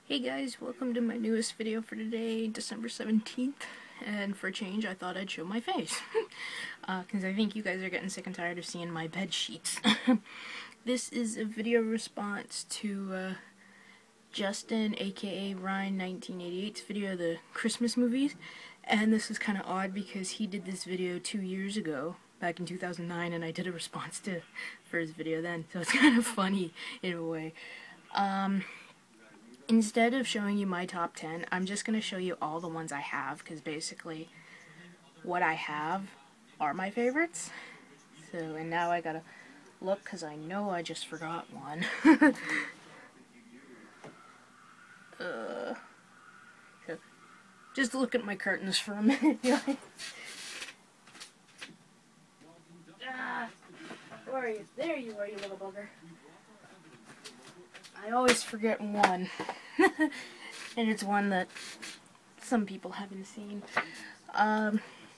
Hey guys, welcome to my newest video for today, December 17th, and for a change I thought I'd show my face, because I think you guys are getting sick and tired of seeing my bed sheets. This is a video response to Justin, aka Ryan 1988's video of the Christmas movies, and this is kind of odd because he did this video 2 years ago, back in 2009, and I did a response for his video then, so it's kind of funny in a way. Instead of showing you my top 10, I'm just going to show you all the ones I have, because basically what I have are my favorites. So, and now I gotta look, because I know I just forgot one. So, just look at my curtains for a minute, guys. Where are you? There you are, you little bugger. I always forget one, and it's one that some people haven't seen.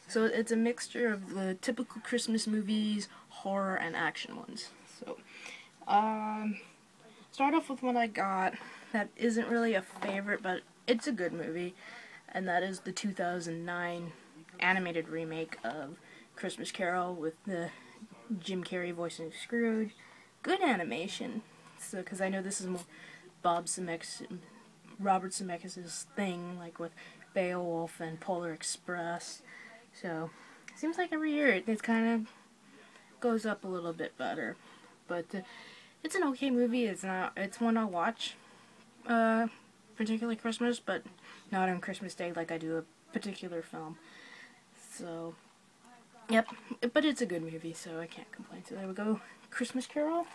So it's a mixture of the typical Christmas movies, horror, and action ones. So, start off with one I got that isn't really a favorite, but it's a good movie, and that is the 2009 animated remake of Christmas Carol with the Jim Carrey voicing Scrooge. Good animation. So, because I know this is more Robert Zemeckis' thing, like with Beowulf and Polar Express. So, it seems like every year it kind of goes up a little bit better. But it's an okay movie. It's one I'll watch, particularly Christmas, but not on Christmas Day like I do a particular film. So, yep. But it's a good movie, so I can't complain. So there we go. Christmas Carol.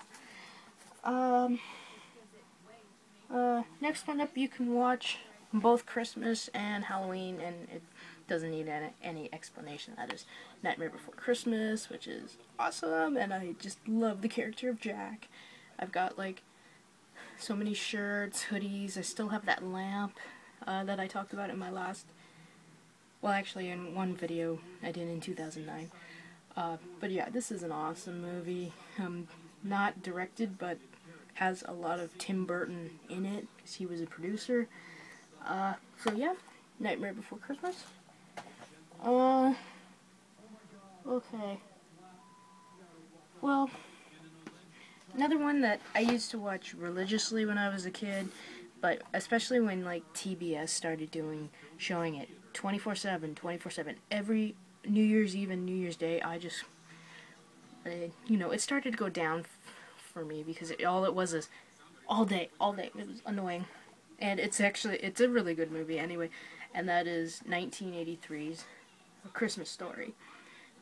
Next one up, you can watch both Christmas and Halloween, and it doesn't need any explanation. That is Nightmare Before Christmas, which is awesome, and I just love the character of Jack. I've got, like, so many shirts, hoodies. I still have that lamp, that I talked about in my last, well, actually, in one video I did in 2009. But yeah, this is an awesome movie. Not directed, but has a lot of Tim Burton in it, because he was a producer. So yeah, Nightmare Before Christmas. Okay. Well, another one that I used to watch religiously when I was a kid, but especially when, like, TBS started showing it 24/7, every New Year's Eve and New Year's Day, you know, it started to go down for me, because all it was is all day. It was annoying. And it's a really good movie anyway, and that is 1983's A Christmas Story.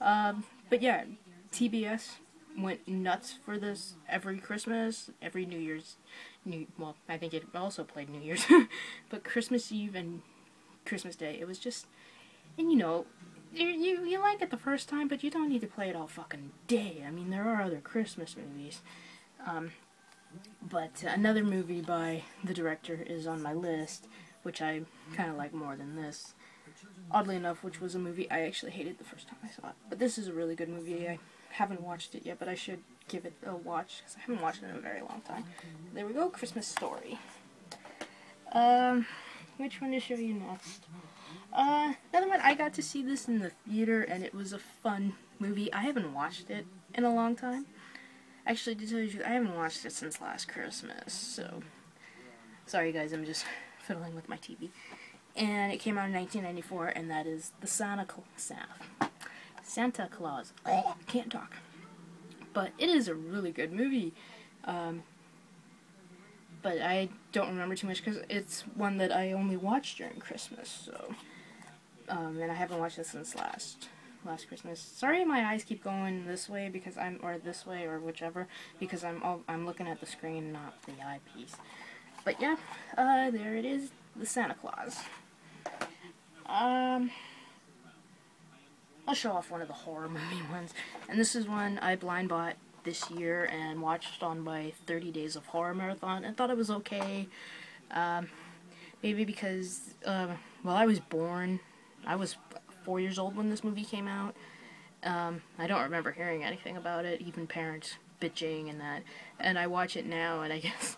But yeah, TBS went nuts for this every Christmas, every New Year's, well, I think it also played New Year's, but Christmas Eve and Christmas Day, it was just, and you know, you like it the first time, but you don't need to play it all fucking day. I mean, there are other Christmas movies. But another movie by the director is on my list, which I kind of like more than this. Oddly enough, which was a movie I actually hated the first time I saw it. But this is a really good movie. I haven't watched it yet, but I should give it a watch, because I haven't watched it in a very long time. There we go, Christmas Story. Which one to show you next? Another one, I got to see this in the theater, and it was a fun movie. I haven't watched it in a long time. Actually, to tell you the truth, I haven't watched it since last Christmas, so sorry guys, I'm just fiddling with my TV. And it came out in 1994, and that is the Santa Claus. Oh, can't talk. But it is a really good movie. But I don't remember too much, because it's one that I only watched during Christmas, so, and I haven't watched it since last Christmas. Sorry my eyes keep going this way, or this way, or whichever, because I'm looking at the screen, not the eyepiece. But yeah, there it is, the Santa Claus. I'll show off one of the horror movie ones, and this is one I blind bought this year and watched on my 30 Days of Horror marathon, and thought it was okay. Maybe because, well, I was 4 years old when this movie came out. I don't remember hearing anything about it, even parents bitching and that. And I watch it now, and I guess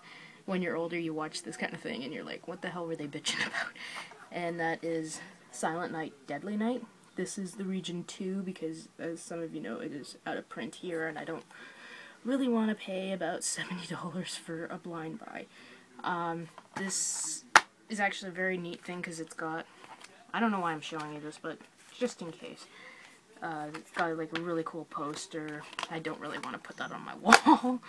when you're older, you watch this kind of thing and you're like, what the hell were they bitching about? And that is Silent Night, Deadly Night. This is the region 2 because, as some of you know, it is out of print here, and I don't really want to pay about $70 for a blind buy. This is actually a very neat thing because it's got, I don't know why I'm showing you this, but just in case. It's got like a really cool poster. I don't really want to put that on my wall,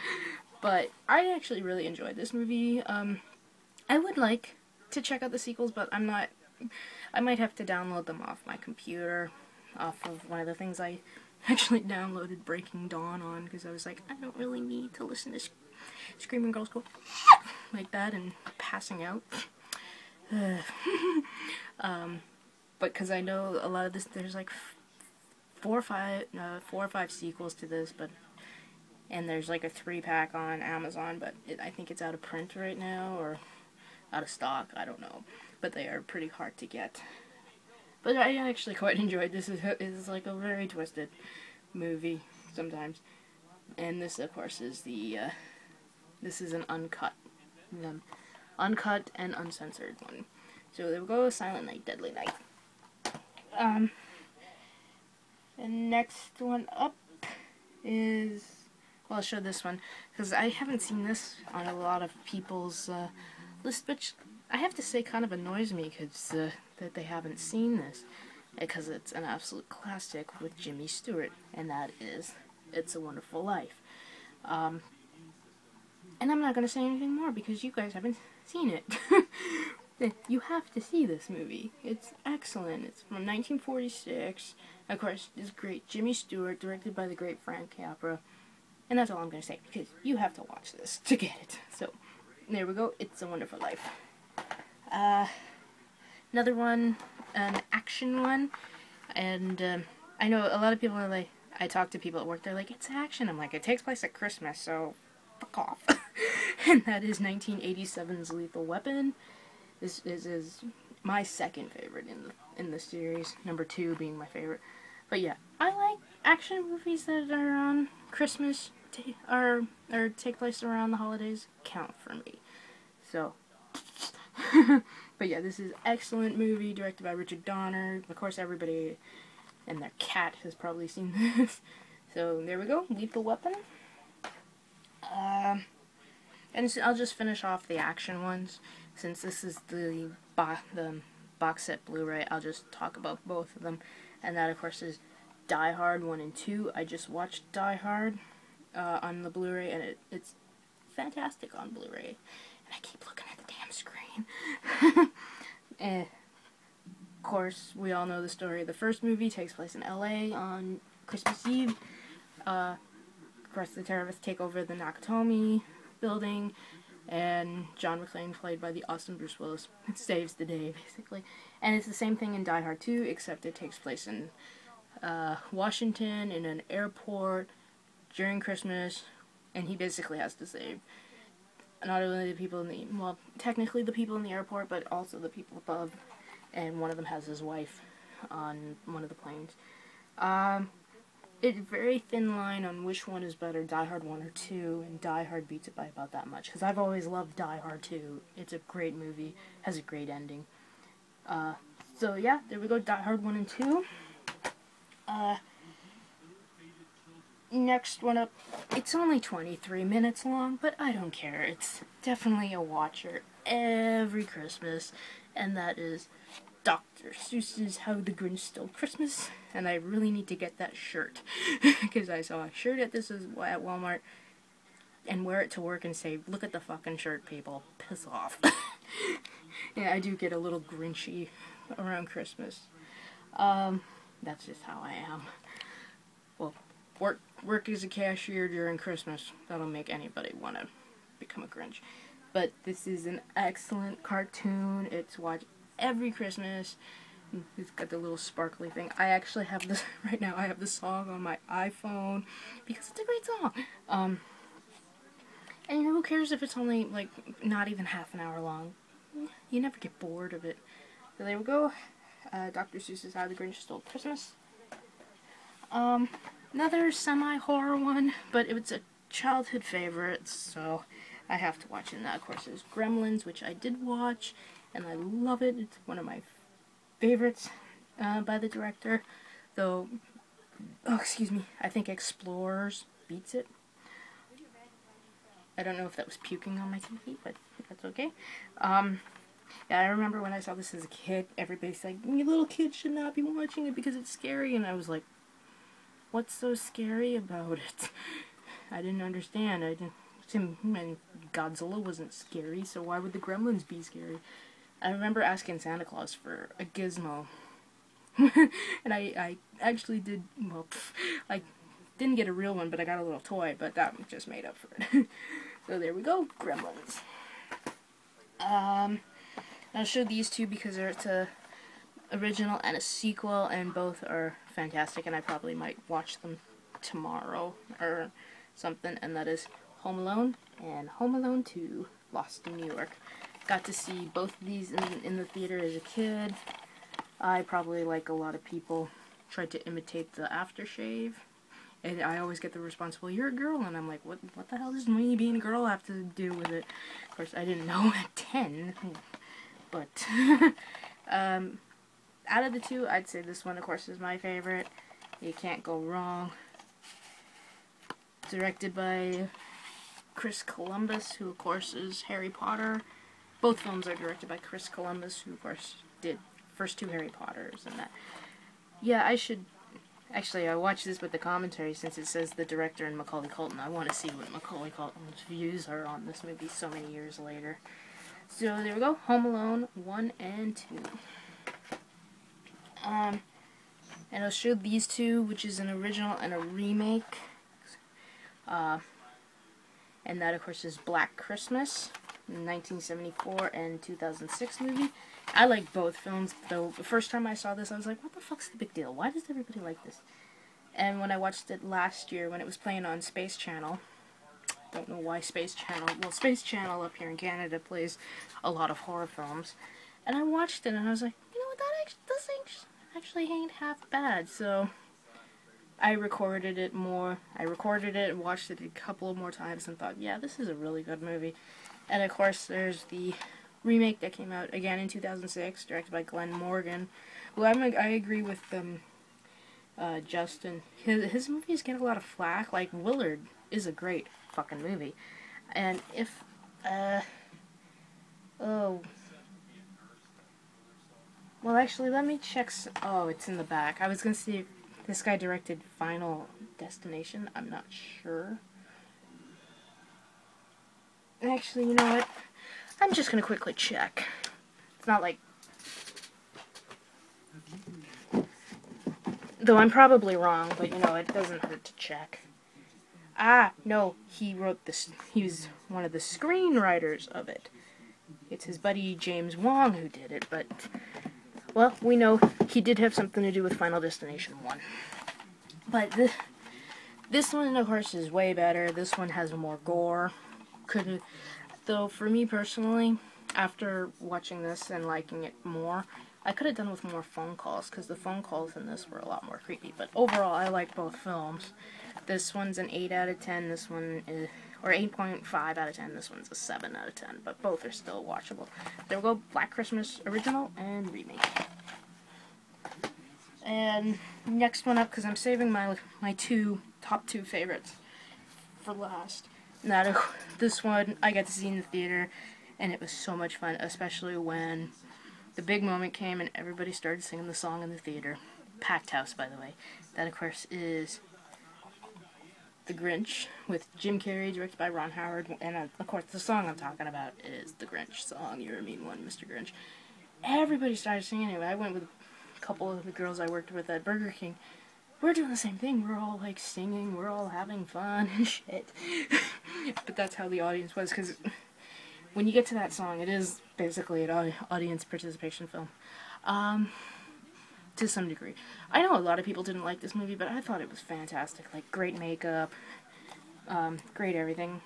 but I actually really enjoyed this movie. I would like to check out the sequels, but I'm not. I might have to download them off my computer, off of one of the things I actually downloaded Breaking Dawn on, because I was like, I don't really need to listen to screaming girls go like that and passing out. But because I know a lot of this, there's like 4 or 5 sequels to this, and there's like a 3-pack on Amazon, but I think it's out of print right now, or out of stock, I don't know, but they are pretty hard to get. But I actually quite enjoyed this. It's like a very twisted movie sometimes, and this of course is this is an uncut and uncensored one. So there we go, Silent Night, Deadly Night. The next one up is, well, I'll show this one because I haven't seen this on a lot of people's list, which I have to say kind of annoys me because that they haven't seen this, because it's an absolute classic with Jimmy Stewart, and that is It's a Wonderful Life. And I'm not going to say anything more because you guys haven't seen it. You have to see this movie. It's excellent. It's from 1946. Of course, it's great Jimmy Stewart, directed by the great Frank Capra. And that's all I'm going to say, because you have to watch this to get it. So, there we go. It's a Wonderful Life. Another one, an action one. And I know a lot of people are like, I talk to people at work, they're like, it's action. I'm like, it takes place at Christmas, so fuck off. And that is 1987's Lethal Weapon. This is my second favorite in the series, number 2 being my favorite. But yeah, I like action movies that are on Christmas, or take place around the holidays, count for me. So, but yeah, this is an excellent movie, directed by Richard Donner. Of course, everybody and their cat has probably seen this. So there we go, Lethal Weapon. And so I'll just finish off the action ones. Since this is the box set Blu-ray, I'll just talk about both of them. And that, of course, is Die Hard 1 and 2. I just watched Die Hard on the Blu-ray, and it's fantastic on Blu-ray. And I keep looking at the damn screen. And, of course, we all know the story. The first movie takes place in LA on Christmas Eve. Of course, the terrorists take over the Nakatomi building, and John McClane, played by the awesome Bruce Willis, saves the day, basically. And it's the same thing in Die Hard 2, except it takes place in Washington, in an airport, during Christmas, and he basically has to save not only the people in the, well, technically the people in the airport, but also the people above, and one of them has his wife on one of the planes. It's a very thin line on which one is better, Die Hard 1 or 2, and Die Hard beats it by about that much, because I've always loved Die Hard 2. It's a great movie, has a great ending. So yeah, there we go, Die Hard 1 and 2. Next one up, it's only 23 minutes long, but I don't care. It's definitely a watcher every Christmas, and that is Dr. Seuss's How the Grinch Stole Christmas, and I really need to get that shirt, because I saw a shirt at Walmart, and wear it to work and say, look at the fucking shirt, people, piss off. Yeah, I do get a little Grinchy around Christmas. That's just how I am. Well, work as a cashier during Christmas, that'll make anybody want to become a Grinch. But this is an excellent cartoon. It's watched every Christmas. It's got the little sparkly thing. I actually have this right now. I have the song on my iPhone because it's a great song. And you know, who cares if it's only like not even half an hour long? You never get bored of it. So there we go. Dr. Seuss's How the Grinch Stole Christmas. Another semi-horror one, but it was a childhood favorite, so I have to watch it. And that, of course, is Gremlins, which I did watch, and I love it. It's one of my favorites by the director. Though, oh, excuse me, I think Explorers beats it. I don't know if that was puking on my TV, but that's okay. Yeah, I remember when I saw this as a kid, everybody's like, "You little kids should not be watching it because it's scary," and I was like, what's so scary about it? I didn't understand. Godzilla wasn't scary, so why would the Gremlins be scary? I remember asking Santa Claus for a gizmo. And I actually did, well, I didn't get a real one, but I got a little toy, but that just made up for it. So there we go, Gremlins. I'll show these two because it's a original and a sequel, and both are fantastic, and I probably might watch them tomorrow or something, and that is Home Alone and Home Alone 2, Lost in New York. Got to see both of these in the theater as a kid. I probably, like a lot of people, tried to imitate the aftershave, and I always get the response, "Well, you're a girl," and I'm like, what the hell does me being a girl have to do with it? Of course, I didn't know at 10, but out of the two, I'd say this one, of course, is my favorite. You can't go wrong. Directed by Chris Columbus, who, of course, is Harry Potter. Both films are directed by Chris Columbus, who, of course, did first two Harry Potters and that. Yeah, I should... Actually, I watched this with the commentary since it says the director and Macaulay Culkin. I want to see what Macaulay Culkin's views are on this movie so many years later. So, there we go. Home Alone 1 and 2. And I'll show these two, which is an original and a remake. And that, of course, is Black Christmas, 1974 and 2006 movie. I like both films, though the first time I saw this, I was like, what the fuck's the big deal? Why does everybody like this? And when I watched it last year, when it was playing on Space Channel, don't know why Space Channel, well, Space Channel up here in Canada plays a lot of horror films, and I watched it, and I was like, you know what, this actually ain't half bad, so I recorded it more. I recorded it and watched it a couple of more times and thought, yeah, this is a really good movie. And of course, there's the remake that came out again in 2006, directed by Glenn Morgan. Well, I agree with Justin. His movies get a lot of flack. Like, Willard is a great fucking movie. And if, oh... Well, actually, let me check... Oh, it's in the back. I was gonna see if this guy directed Final Destination. I'm not sure. Actually, you know what? I'm just gonna quickly check. It's not like... Though I'm probably wrong, but you know, it doesn't hurt to check. Ah, no, he wrote this. He was one of the screenwriters of it. It's his buddy James Wong who did it, but... Well, we know he did have something to do with Final Destination 1. But this one, of course, is way better. This one has more gore. Though, for me personally, after watching this and liking it more, I could have done with more phone calls, because the phone calls in this were a lot more creepy. But overall, I like both films. This one's an 8 out of 10. This one is... Or 8.5 out of 10. This one's a 7 out of 10. But both are still watchable. There we go. Black Christmas original and remake. And next one up, because I'm saving my top two favorites for last. Now, this one I got to see in the theater, and it was so much fun, especially when the big moment came and everybody started singing the song in the theater. Packed house, by the way. That, of course, is The Grinch, with Jim Carrey, directed by Ron Howard, and of course the song I'm talking about is the Grinch song, You're a Mean One, Mr. Grinch. Everybody started singing it. I went with a couple of the girls I worked with at Burger King. We're doing the same thing. We're all, like, singing, we're all having fun and shit. But that's how the audience was, because when you get to that song, it is basically an audience participation film. To some degree. I know a lot of people didn't like this movie, but I thought it was fantastic. Like, great makeup, great everything.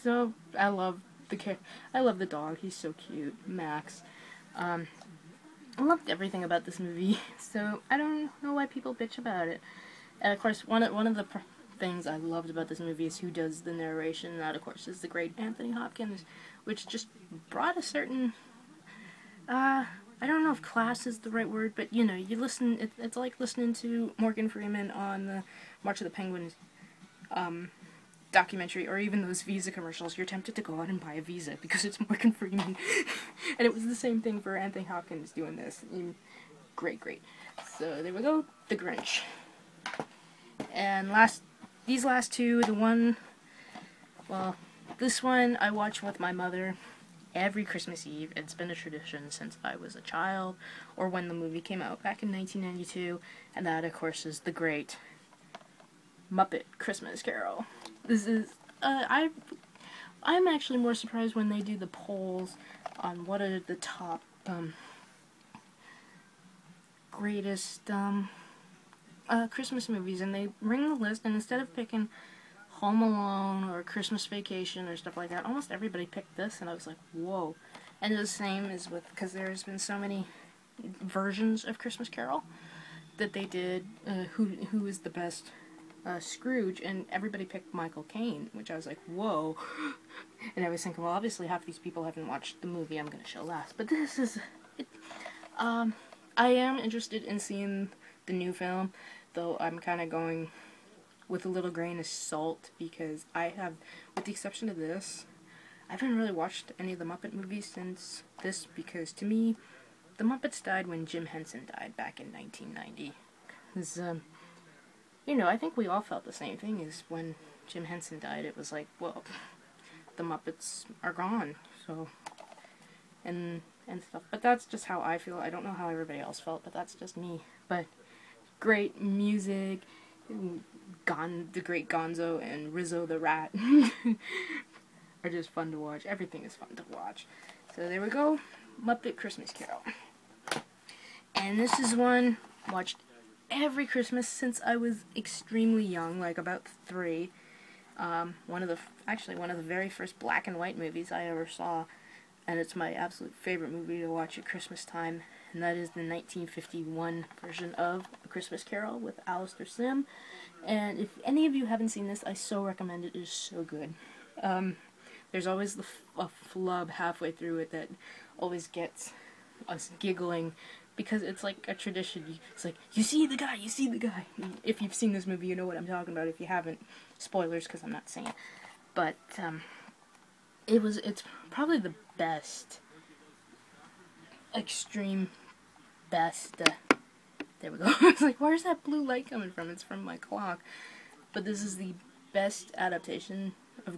So, I love the dog. He's so cute. Max. I loved everything about this movie, so I don't know why people bitch about it. And of course, one of the things I loved about this movie is who does the narration, and that, of course, is the great Anthony Hopkins, which just brought a certain, I don't know if class is the right word, but, you know, you listen, it's like listening to Morgan Freeman on the March of the Penguins, documentary, or even those Visa commercials. You're tempted to go out and buy a Visa because it's Morgan Freeman. And it was the same thing for Anthony Hopkins doing this. Great. So there we go, The Grinch. And these last two, this one I watch with my mother every Christmas Eve. It's been a tradition since I was a child, or when the movie came out back in 1992, and that, of course, is the great Muppet Christmas Carol. This is, I'm actually more surprised when they do the polls on what are the top, greatest, Christmas movies, and they ring the list, and instead of picking Home Alone or Christmas Vacation or stuff like that, almost everybody picked this, and I was like, whoa. And the same is with, because there's been so many versions of Christmas Carol that they did, who is the best Scrooge, and everybody picked Michael Caine, which I was like, whoa. And I was thinking, well, obviously half these people haven't watched the movie I'm going to show last, but this is, I am interested in seeing the new film, though I'm kind of going with a little grain of salt, because I have, with the exception of this, I haven't really watched any of the Muppet movies since this, because to me, the Muppets died when Jim Henson died back in 1990. Because, you know, I think we all felt the same thing, is when Jim Henson died, it was like, well, the Muppets are gone, so, and stuff. But that's just how I feel. I don't know how everybody else felt, but that's just me. But great music, the great Gonzo and Rizzo the Rat are just fun to watch. Everything is fun to watch. So there we go, Muppet Christmas Carol. And this is one watched every Christmas since I was extremely young, like about 3. One of the very first black and white movies I ever saw, and it's my absolute favorite movie to watch at Christmas time, and that is the 1951 version of A Christmas Carol with Alistair Sim. And if any of you haven't seen this, I so recommend it. It is so good. There's always a flub halfway through it that always gets us giggling, because it's like a tradition. It's like, you see the guy. If you've seen this movie, you know what I'm talking about. If you haven't, spoilers, because I'm not saying it. But it's probably the best, extreme best, there we go. I was like, where's that blue light coming from? It's from my clock. But this is the best adaptation of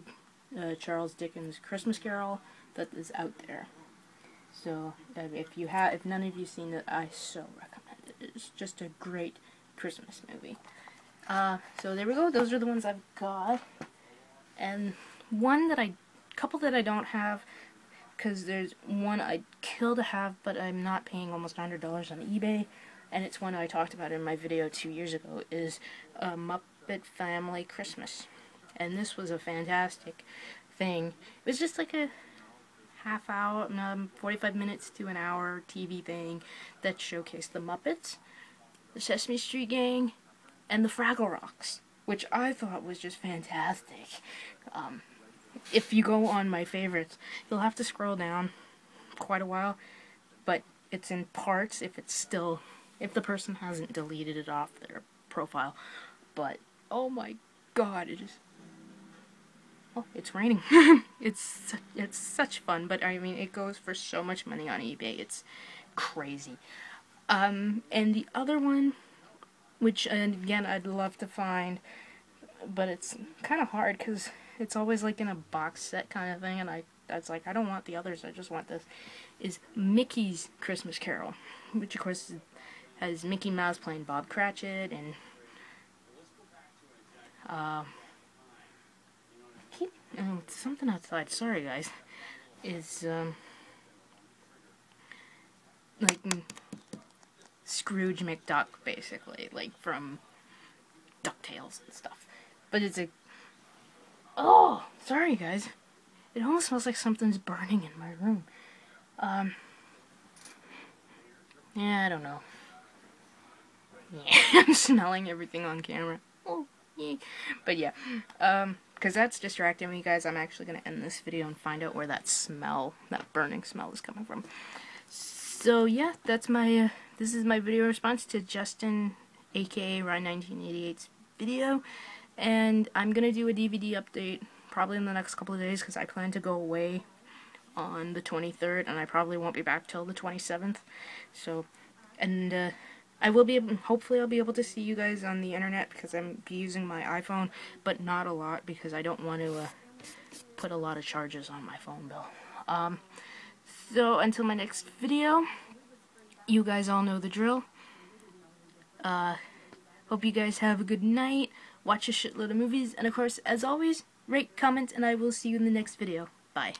Charles Dickens' Christmas Carol that is out there. So, if none of you've seen it, I so recommend it. It's just a great Christmas movie. So there we go. Those are the ones I've got. And couple that I don't have, because there's one I'd kill to have, but I'm not paying almost $100 on eBay, and it's one I talked about in my video 2 years ago, is Muppet Family Christmas. And this was a fantastic thing. It was just like a half hour, 45 minutes to an hour TV thing that showcased the Muppets, the Sesame Street Gang, and the Fraggle Rocks, which I thought was just fantastic. If you go on my favorites, you'll have to scroll down quite a while, but it's in parts if the person hasn't deleted it off their profile. But, oh my god, it's raining. It's such fun, but I mean, it goes for so much money on eBay. It's crazy. And the other one, which, again, I'd love to find, but it's kind of hard because it's always like in a box set kind of thing, and I like, I don't want the others, I just want this, is Mickey's Christmas Carol, which of course has Mickey Mouse playing Bob Cratchit, and something outside, sorry guys, is like Scrooge McDuck, basically, like from DuckTales and stuff. But it's oh, sorry guys, it almost smells like something's burning in my room. Yeah, I don't know. Yeah, I'm smelling everything on camera. Oh, But yeah, because that's distracting me, guys. I'm actually going to end this video and find out where that smell, that burning smell is coming from. So yeah, that's my, this is my video response to Justin, aka Ryan1988's video. And I'm going to do a DVD update probably in the next couple of days because I plan to go away on the 23rd and I probably won't be back till the 27th. So, and I will be able, hopefully I'll be able to see you guys on the internet because I'm using my iPhone, but not a lot because I don't want to put a lot of charges on my phone bill. So until my next video, you guys all know the drill. Hope you guys have a good night, watch a shitload of movies, and of course, as always, rate, comment, and I will see you in the next video. Bye.